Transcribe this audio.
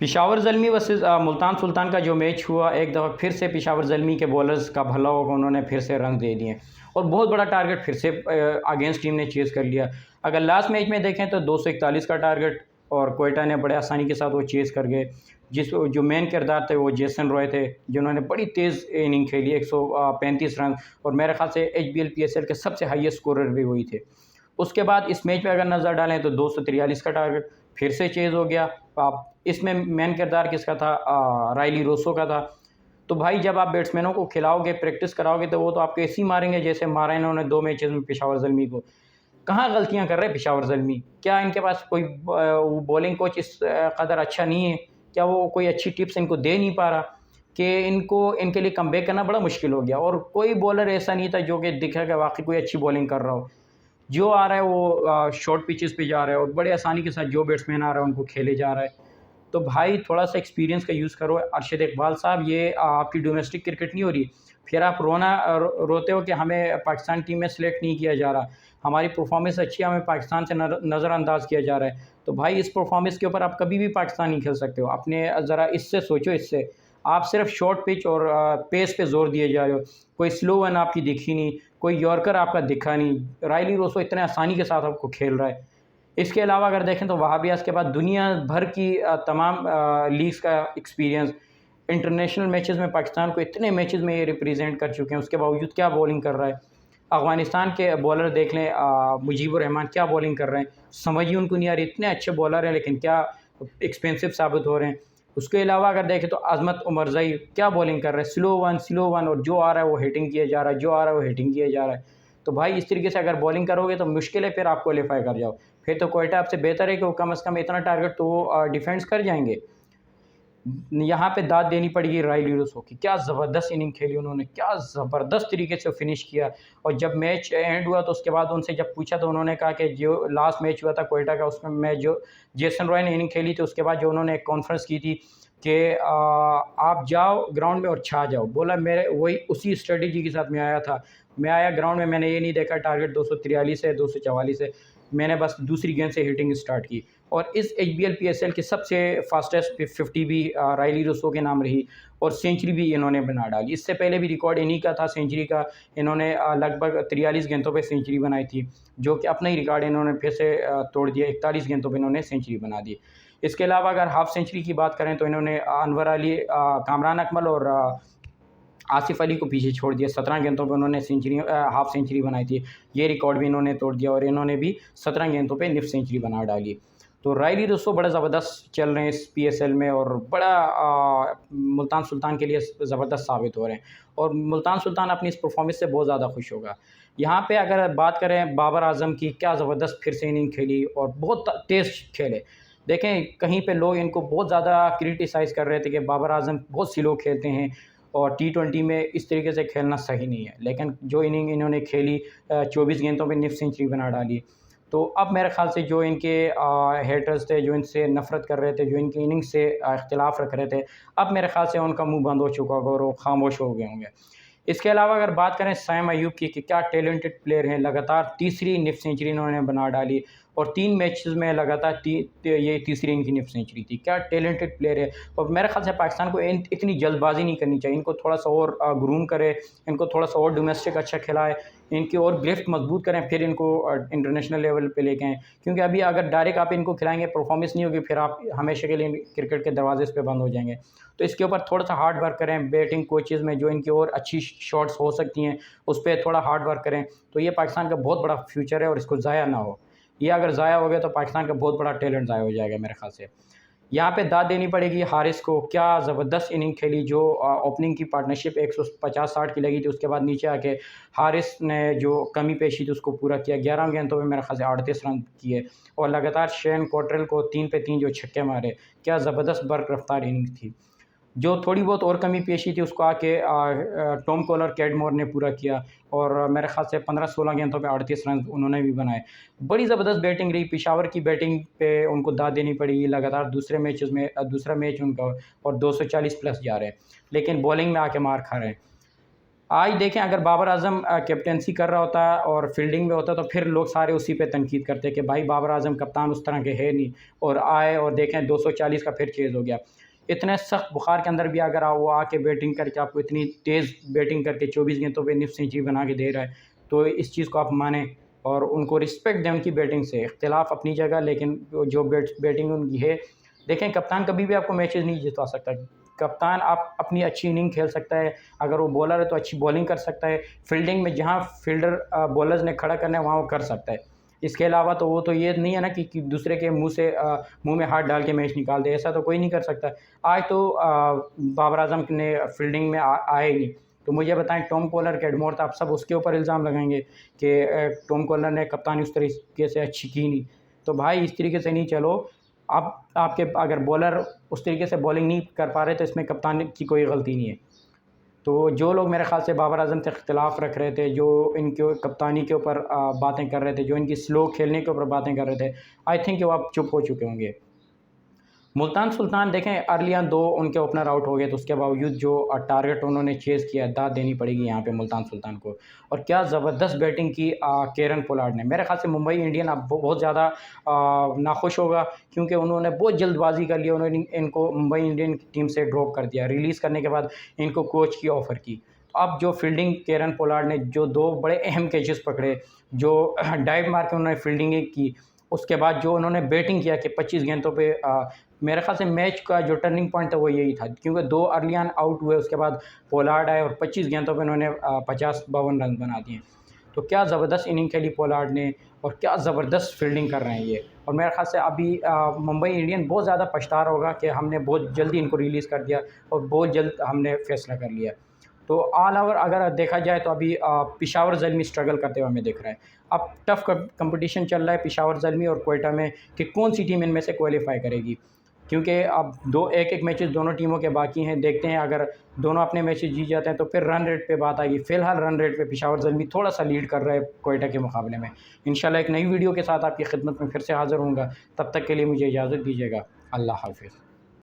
Peshawar Zalmi versus Multan Sultan का जो match हुआ, एक दफ़ा फिर से पेशावर ज़ल्मी के बॉलर्स का भला होगा, उन्होंने फिर से रन दे दिए और बहुत बड़ा टारगेट फिर से अगेंस्ट टीम ने चेज़ कर लिया। अगर लास्ट मैच में देखें तो 241 का टारगेट और क्वेटा ने बड़े आसानी के साथ वो चेज़ कर गए। जो मेन किरदार थे वो जेसन रॉय थे, जिन्होंने बड़ी तेज़ इनिंग खेली, 135 रन, और मेरे ख़्याल से एचबीएल पीएसएल के सबसे हाईएस्ट स्कोरर भी वही थे। उसके बाद इस मैच में अगर नज़र डालें तो 243 का टारगेट फिर से चेज़ हो गया। आप इसमें मेन किरदार किसका था? रायली रोसो का था। तो भाई जब आप बैट्समैनों को खिलाओगे, प्रैक्टिस कराओगे, तो वो तो आपको ऐसे ही मारेंगे जैसे मारा इन्होंने 2 मैचेज़ में पेशावर ज़ल्मी को। कहाँ गलतियाँ कर रहे हैं पेशावर ज़ल्मी? क्या इनके पास कोई बॉलिंग कोच इस कदर अच्छा नहीं है? क्या वो कोई अच्छी टिप्स इनको दे नहीं पा रहा कि इनको इनके लिए कमबैक करना बड़ा मुश्किल हो गया? और कोई बॉलर ऐसा नहीं था जो कि दिखा कि वाक़ई कोई अच्छी बॉलिंग कर रहा हो। जो आ रहा है वो शॉर्ट पिचेस पे जा रहा है और बड़े आसानी के साथ जो बैट्समैन आ रहा है उनको खेले जा रहा है। तो भाई थोड़ा-सा एक्सपीरियंस का यूज़ करो। अरशद इकबाल साहब, ये आपकी डोमेस्टिक क्रिकेट नहीं हो रही। फिर आप रोते हो कि हमें पाकिस्तान टीम में सेलेक्ट नहीं किया जा रहा। हमारी परफ़ॉर्मेंस अच्छी है, हमें पाकिस्तान से नज़रअंदाज़ किया जा रहा है। तो भाई इस परफ़ॉर्मेंस के ऊपर आप कभी भी पाकिस्तान नहीं खेल सकते हो। अपने ज़रा इससे सोचो इससे। आप सिर्फ़ शॉर्ट पिच और पेस पे ज़ोर दिए जा रहे हो। कोई स्लो वन आपकी दिखी नहीं, कोई यॉर्कर आपका दिखा नहीं। रायली रोसो इतने आसानी के साथ आपको खेल रहा है। इसके अलावा अगर देखें तो वहाबियास के बाद दुनिया भर की तमाम लीग्स का एक्सपीरियंस, इंटरनेशनल मैचेस में पाकिस्तान को इतने मैचेस में ये रिप्रेजेंट कर चुके हैं, उसके बावजूद क्या बॉलिंग कर रहा है। अफ़गानिस्तान के बॉलर देख लें, मुजीबुर रहमान क्या बॉलिंग कर रहे हैं, समझ ही उनको नहीं आ रही। इतने अच्छे बॉलर हैं लेकिन क्या एक्सपेंसिव साबित हो रहे हैं। उसके अलावा अगर देखें तो अज़मत उमरज़ई क्या बॉलिंग कर रहे हैं, स्लो वन, और जो आ रहा है वो हिटिंग किया जा रहा है, जो आ रहा है वो हिटिंग किया जा रहा है। तो भाई इस तरीके से अगर बॉलिंग करोगे तो मुश्किल है फिर आप क्वालीफाई कर जाओ। फिर तो क्वेटा आपसे बेहतर है कि वो कम से कम इतना टारगेट तो वो डिफेंस कर जाएँगे। यहाँ पे दाद देनी पड़ेगी रायली रोसो की, क्या ज़बरदस्त इनिंग खेली उन्होंने, क्या ज़बरदस्त तरीके से फिनिश किया। और जब मैच एंड हुआ तो उसके बाद उनसे जब पूछा तो उन्होंने कहा कि जो लास्ट मैच हुआ था क्वेटा का, उसमें मैं जो जेसन रॉय ने इनिंग खेली थी, उसके बाद जो उन्होंने एक कॉन्फ्रेंस की थी कि आप जाओ ग्राउंड में और छा जाओ। बोला मेरे वही उसी स्ट्रेटजी के साथ मैं आया था। मैं आया ग्राउंड में, मैंने ये नहीं देखा टारगेट 243 है, 244 है, मैंने बस दूसरी गेंद से हिटिंग स्टार्ट की। और इस एचबीएल पीएसएल की सबसे फास्टेस्ट 50 भी रायली रोसो के नाम रही, और सेंचुरी भी इन्होंने बना डाली। इससे पहले भी रिकॉर्ड इन्हीं का था सेंचुरी का। इन्होंने लगभग 43 गेंदों पे सेंचुरी बनाई थी, जो कि अपना ही रिकॉर्ड इन्होंने फिर से तोड़ दिया। 41 गेंदों पे इन्होंने सेंचुरी बना दी। इसके अलावा अगर हाफ़ सेंचुरी की बात करें तो इन्होंने अनवर अली, कामरान अकमल और आसिफ अली को पीछे छोड़ दिया। 17 गेंदों पे उन्होंने हाफ़ सेंचुरी बनाई थी। ये रिकॉर्ड भी इन्होंने तोड़ दिया और इन्होंने भी 17 गेंदों पे निफ़ सेंचुरी बना डाली। तो रायली रोसो बड़ा ज़बरदस्त चल रहे हैं इस पीएसएल में और बड़ा मुल्तान सुल्तान के लिए ज़बरदस्त साबित हो रहे हैं, और मुल्तान सुल्तान अपनी इस परफ़ॉर्मेंस से बहुत ज़्यादा खुश होगा। यहाँ पे अगर बात करें बाबर आज़म की, क्या ज़बरदस्त फिर से इनिंग खेली और बहुत तेज़ खेले। देखें कहीं पे लोग इनको बहुत ज़्यादा क्रिटिसाइज़ कर रहे थे कि बाबर आज़म बहुत स्लो खेलते हैं और टी20 में इस तरीके से खेलना सही नहीं है। लेकिन जो इनिंग इन्होंने खेली, 24 गेंदों पे निफ़ सेंचुरी बना डाली। तो अब मेरे ख़्याल से जो इनके हेटर्स थे, जो इनसे नफ़रत कर रहे थे, जो इनकी इनिंग से इख्तिलाफ़ रख रहे थे, अब मेरे ख़्याल से उनका मुँह बंद हो चुका होगा और वो ख़ामोश हो गए होंगे। इसके अलावा अगर बात करें साइम अयूब की कि क्या टैलेंटेड प्लेयर हैं, लगातार तीसरी निफ़ सेंचुरी इन्होंने बना डाली और 3 मैचेज़ में लगातार ये तीसरी इनकी निफ़ सेंचुरी थी। क्या टैलेंटेड प्लेयर है, और मेरे ख़्याल से पाकिस्तान को इतनी जल्दबाज़ी नहीं करनी चाहिए। इनको थोड़ा-सा और ग्रूम करें, इनको थोड़ा-सा और डोमेस्टिक अच्छा खिलाएँ, इनकी और ग्रिफ्ट मज़बूत करें, फिर इनको इंटरनेशनल लेवल पे लेके आएँ। क्योंकि अभी अगर डायरेक्ट आप इनको खिलाएँगे, परफ़ॉर्मेंस नहीं होगी, फिर आप हमेशा के लिए क्रिकेट के दरवाज़े इस पे बंद हो जाएँगे। तो इसके ऊपर थोड़ा-सा हार्ड वर्क करें, बैटिंग कोचेज़ में जो इनकी और अच्छी शॉट्स हो सकती हैं, उस पे थोड़ा हार्ड वर्क करें, तो ये पाकिस्तान का बहुत बड़ा फ्यूचर है और इसको ज़ाया ना हो। ये अगर ज़ाया हो गया तो पाकिस्तान का बहुत बड़ा टैलेंट ज़ाया हो जाएगा मेरे ख़्याल से। यहाँ पे दाद देनी पड़ेगी हारिस को, क्या ज़बरदस्त इनिंग खेली। जो ओपनिंग की पार्टनरशिप 150-60 की लगी थी, उसके बाद नीचे आके हारिस ने जो कमी पेशी थी उसको पूरा किया। 11 गेंदों में मेरे ख़्याल से 38 रन किए और लगातार शेन कॉटरेल को 3 पे 3 जो छक्के मारे, क्या ज़बरदस्त बर्क रफ्तार इनिंग थी। जो थोड़ी बहुत और कमी पेशी थी उसको आके टॉम कॉलर, कैडमोर ने पूरा किया और मेरे ख़्याल से 15-16 गेंदों पे 38 रन उन्होंने भी बनाए। बड़ी ज़बरदस्त बैटिंग रही, पेशावर की बैटिंग पे उनको दाद देनी पड़ी। लगातार दूसरे मैचेज़ में दूसरा मैच उनका और 240 प्लस जा रहे हैं, लेकिन बॉलिंग में आके मार खा रहे हैं। आज देखें, अगर बाबर आज़म कैप्टेंसी कर रहा होता और फील्डिंग में होता तो फिर लोग सारे उसी पे तनकीद करते कि भाई बाबर आज़म कप्तान उस तरह के है नहीं, और आए और देखें 240 का फिर चेज़ हो गया। इतने सख्त बुखार के अंदर भी अगर वो आके बैटिंग करके आपको इतनी तेज़ बैटिंग करके 24 गेंदों पे निफ्स सेंचुरी बना के दे रहा है, तो इस चीज़ को आप मानें और उनको रिस्पेक्ट दें उनकी बैटिंग से। इख्तिलाफ़ अपनी जगह, लेकिन जो बैटिंग उनकी है, देखें कप्तान कभी भी आपको मैचेज़ नहीं जितवा सकता। कप्तान आप अपनी अच्छी इनिंग खेल सकता है, अगर वो बॉलर है तो अच्छी बॉलिंग कर सकता है, फील्डिंग में जहाँ फील्डर बॉलर्स ने खड़ा करना है वहाँ वो कर सकता है। इसके अलावा तो वो तो ये नहीं है ना कि दूसरे के मुँह में हाथ डाल के मैच निकाल दे, ऐसा तो कोई नहीं कर सकता। आज तो बाबर आज़म ने फील्डिंग में आए ही नहीं। तो मुझे बताएं, टॉम कॉलर कैडमोर था, आप सब उसके ऊपर इल्ज़ाम लगाएंगे कि टॉम कॉलर ने कप्तानी उस तरीके से अच्छी की नहीं। तो भाई इस तरीके से नहीं चलो। आप आपके अगर बॉलर उस तरीके से बॉलिंग नहीं कर पा रहे तो इसमें कप्तान की कोई गलती नहीं है। तो जो लोग मेरे ख़्याल से बाबर आज़म से इख्तिलाफ़ रख रहे थे, जो इनके कप्तानी के ऊपर बातें कर रहे थे, जो इनकी स्लो खेलने के ऊपर बातें कर रहे थे, आई थिंक वो अब चुप हो चुके होंगे। मुल्तान सुल्तान देखें, अर्ली ऑन 2 उनके ओपनर आउट हो गए, तो उसके बावजूद जो टारगेट उन्होंने चेज़ किया, दाद देनी पड़ेगी यहाँ पे मुल्तान सुल्तान को। और क्या ज़बरदस्त बैटिंग की केरन पोलार्ड ने। मेरे ख़्याल से मुंबई इंडियन अब बहुत ज़्यादा नाखुश होगा, क्योंकि उन्होंने बहुत जल्दबाजी कर लिया। उन्होंने इनको मुंबई इंडियन की टीम से ड्रॉप कर दिया। रिलीज़ करने के बाद इनको कोच की ऑफ़र की। अब जो फील्डिंग केरन पोलार्ड ने जो 2 बड़े अहम कैचेज़ पकड़े, जो डाइव मार के उन्होंने फील्डिंग की, उसके बाद जो उन्होंने बैटिंग किया कि 25 गेंदों पे मेरे ख़्याल से मैच का जो टर्निंग पॉइंट था वो यही था, क्योंकि 2 अर्ली ऑन आउट हुए, उसके बाद पोलार्ड आए और 25 गेंदों पे उन्होंने 50-52 रन बना दिए। तो क्या ज़बरदस्त इनिंग खेली पोलार्ड ने, और क्या ज़बरदस्त फील्डिंग कर रहे हैं ये। और मेरे ख़्याल से अभी मुंबई इंडियन बहुत ज़्यादा पछता रहा होगा कि हमने बहुत जल्दी इनको रिलीज़ कर दिया और बहुत जल्द हमने फ़ैसला कर लिया। तो ऑल ओवर अगर देखा जाए तो अभी पेशावर ज़ल्मी स्ट्रगल करते हुए हमें दिख रहा है। अब टफ़ कंपटीशन चल रहा है पेशावर ज़ल्मी और क्वेटा में कि कौन सी टीम इनमें से क्वालीफ़ाई करेगी, क्योंकि अब एक मैचेस दोनों टीमों के बाकी हैं। देखते हैं, अगर दोनों अपने मैचेस जीत जाते हैं तो फिर रन रेट पे बात आएगी। फ़िलहाल रन रेट पे पेशावर ज़ल्मी थोड़ा-सा लीड कर रहा है क्वेटा के मुकाबले में। इंशाल्लाह एक नई वीडियो के साथ आपकी खिदमत में फिर से हाज़िर होऊँगा। तब तक के लिए मुझे इजाज़त दीजिएगा। अल्लाह हाफ़िज़।